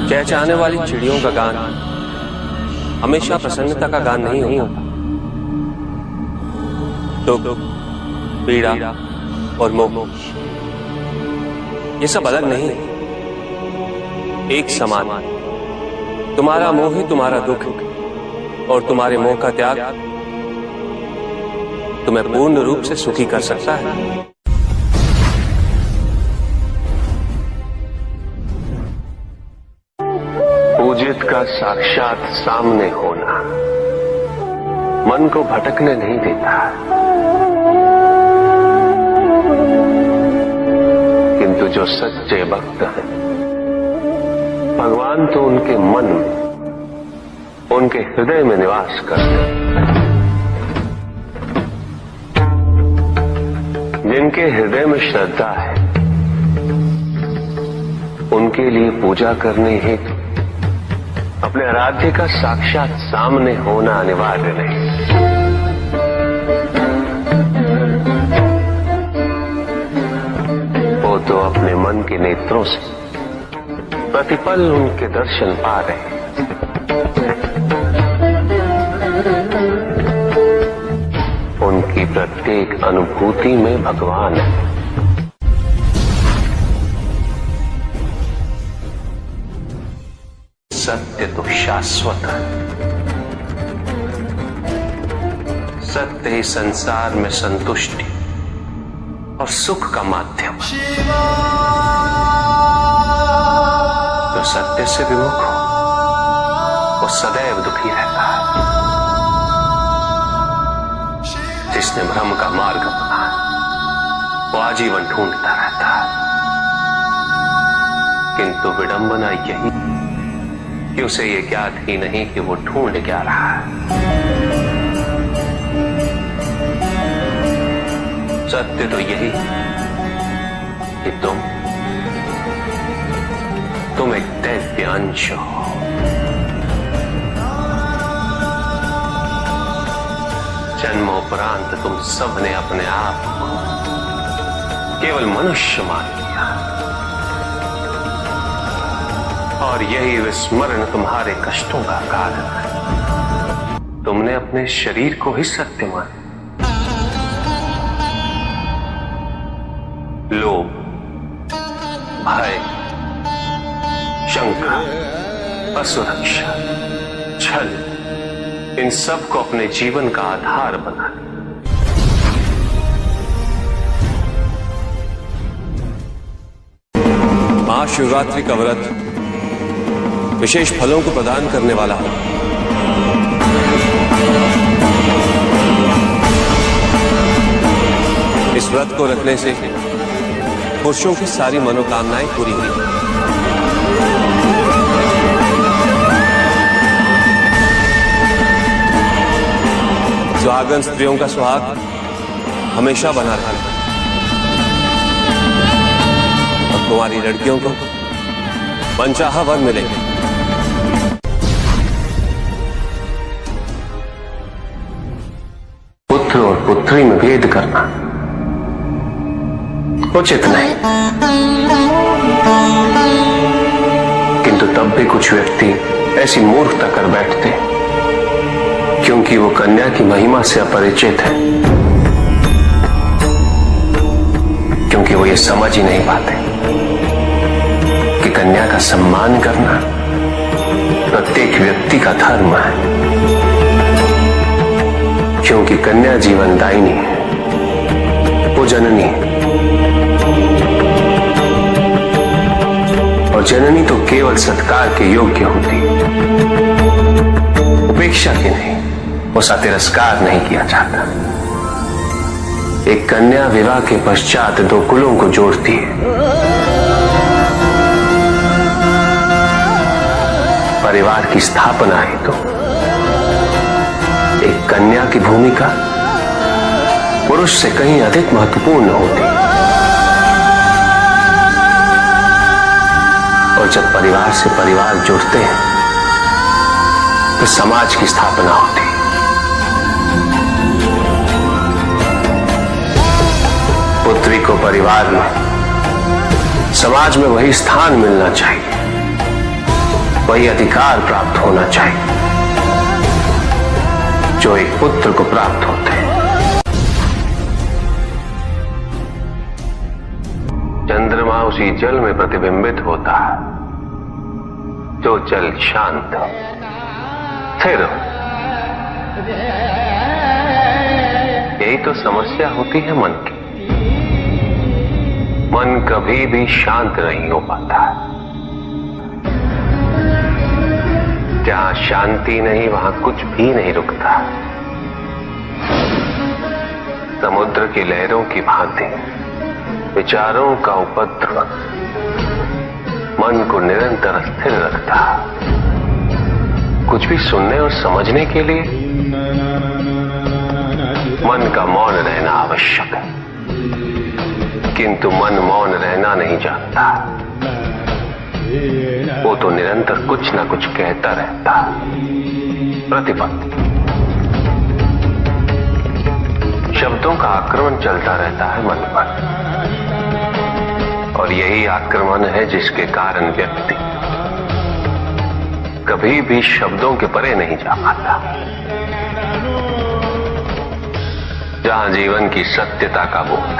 चहचहाने वाली चिड़ियों का गान हमेशा प्रसन्नता का गान नहीं होता। दुख, पीड़ा और मोह ये सब अलग नहीं, एक समान। तुम्हारा मोह ही तुम्हारा दुख और तुम्हारे मोह का त्याग तुम्हें पूर्ण रूप से सुखी कर सकता है। पूजित का साक्षात सामने होना मन को भटकने नहीं देता, किंतु जो सच्चे भक्त हैं भगवान तो उनके मन में, उनके हृदय में निवास करते हैं। जिनके हृदय में श्रद्धा है उनके लिए पूजा करने हेतु अपने आराध्य का साक्षात सामने होना अनिवार्य नहीं। वो तो अपने मन के नेत्रों से प्रतिपल उनके दर्शन पा रहे हैं। उनकी प्रत्येक अनुभूति में भगवान है। सत्य तो शाश्वत है, सत्य ही संसार में संतुष्टि और सुख का माध्यम है। जो सत्य से विमुख हो वो सदैव दुखी रहता है। जिसने भ्रम का मार्ग अपना वो आजीवन ढूंढता रहता है, किंतु विडंबना यही कि उसे ये ज्ञात ही नहीं कि वो ढूंढ क्या रहा है। सत्य तो यही कि तुम एक दैव्य अंश हो। जन्मोपरांत तुम सबने अपने आप को केवल मनुष्य मान लिया और यही विस्मरण तुम्हारे कष्टों का कारण है। तुमने अपने शरीर को ही सत्य माना। लोभ, भय, शंका, असुरक्षा, छल इन सब को अपने जीवन का आधार बना लिया। महाशिवरात्रि का व्रत विशेष फलों को प्रदान करने वाला है। इस व्रत को रखने से पुरुषों की सारी मनोकामनाएं पूरी हुई। सुहागन स्त्रियों का सुहाग हमेशा बना रहता है और तुम्हारी लड़कियों को मनचाहा वर मिलेगा। पुत्र और पुत्री में भेद करना उचित नहीं, किंतु तब भी कुछ व्यक्ति ऐसी मूर्खता कर बैठते क्योंकि वो कन्या की महिमा से अपरिचित है, क्योंकि वो ये समझ ही नहीं पाते कि कन्या का सम्मान करना प्रत्येक व्यक्ति का धर्म है, क्योंकि कन्या जीवनदायिनी है, वो जननी है और जननी तो केवल सत्कार के योग्य होती, उपेक्षा की नहीं, उसका तिरस्कार नहीं किया जाता। एक कन्या विवाह के पश्चात दो कुलों को जोड़ती है। परिवार की स्थापना है तो एक कन्या की भूमिका पुरुष से कहीं अधिक महत्वपूर्ण होती है। और जब परिवार से परिवार जुड़ते हैं तो समाज की स्थापना होती है। पुत्री को परिवार में, समाज में वही स्थान मिलना चाहिए, वही अधिकार प्राप्त होना चाहिए जो एक पुत्र को प्राप्त होते हैं। चंद्रमा उसी जल में प्रतिबिंबित होता है जो जल शांत स्थिर। यही तो समस्या होती है मन की। मन कभी भी शांत नहीं हो पाता है। जहां शांति नहीं वहां कुछ भी नहीं रुकता। समुद्र की लहरों की भांति विचारों का उपद्रव मन को निरंतर स्थिर रखता। कुछ भी सुनने और समझने के लिए मन का मौन रहना आवश्यक है, किंतु मन मौन रहना नहीं जानता। वो तो निरंतर कुछ ना कुछ कहता रहता, प्रतिपद शब्दों का आक्रमण चलता रहता है मन पर, और यही आक्रमण है जिसके कारण व्यक्ति कभी भी शब्दों के परे नहीं जा पाता। जहां जीवन की सत्यता का बोध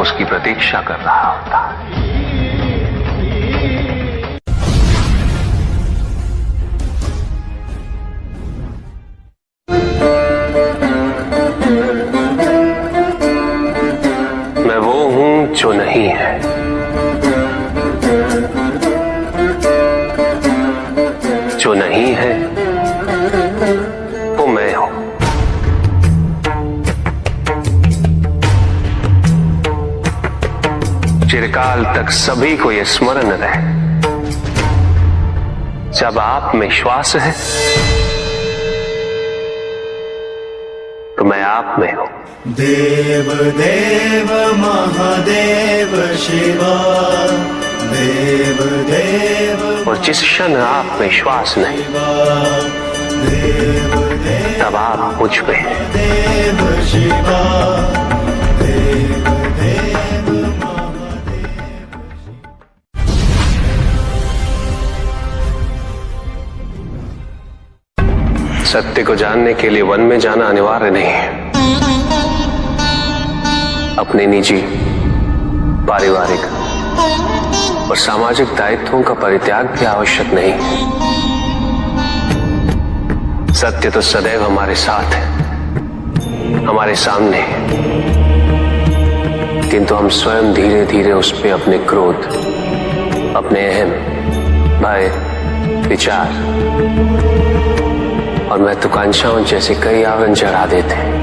उसकी प्रतीक्षा कर रहा होता। मैं वो हूं जो नहीं है, जो नहीं है वो मैं हूं। चिरकाल तक सभी को यह स्मरण रहे, जब आप में श्वास है तो मैं आप में हूं। देव देव महादेव शिवा, देव देव, और जिस क्षण आप में श्वास नहीं देव देव, तब आप मुझ पे हैं। देव शिवा, देव देव महादेव। सत्य को जानने के लिए वन में जाना अनिवार्य नहीं है। अपने निजी, पारिवारिक और सामाजिक दायित्वों का परित्याग भी आवश्यक नहीं है। सत्य तो सदैव हमारे साथ है, हमारे सामने है, किंतु हम स्वयं धीरे धीरे उस पे अपने क्रोध, अपने अहम, भय, विचार और महत्वाकांक्षाओं जैसे कई आवरण चढ़ा देते हैं।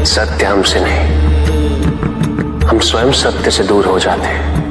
सत्य हमसे नहीं, हम स्वयं सत्य से दूर हो जाते हैं।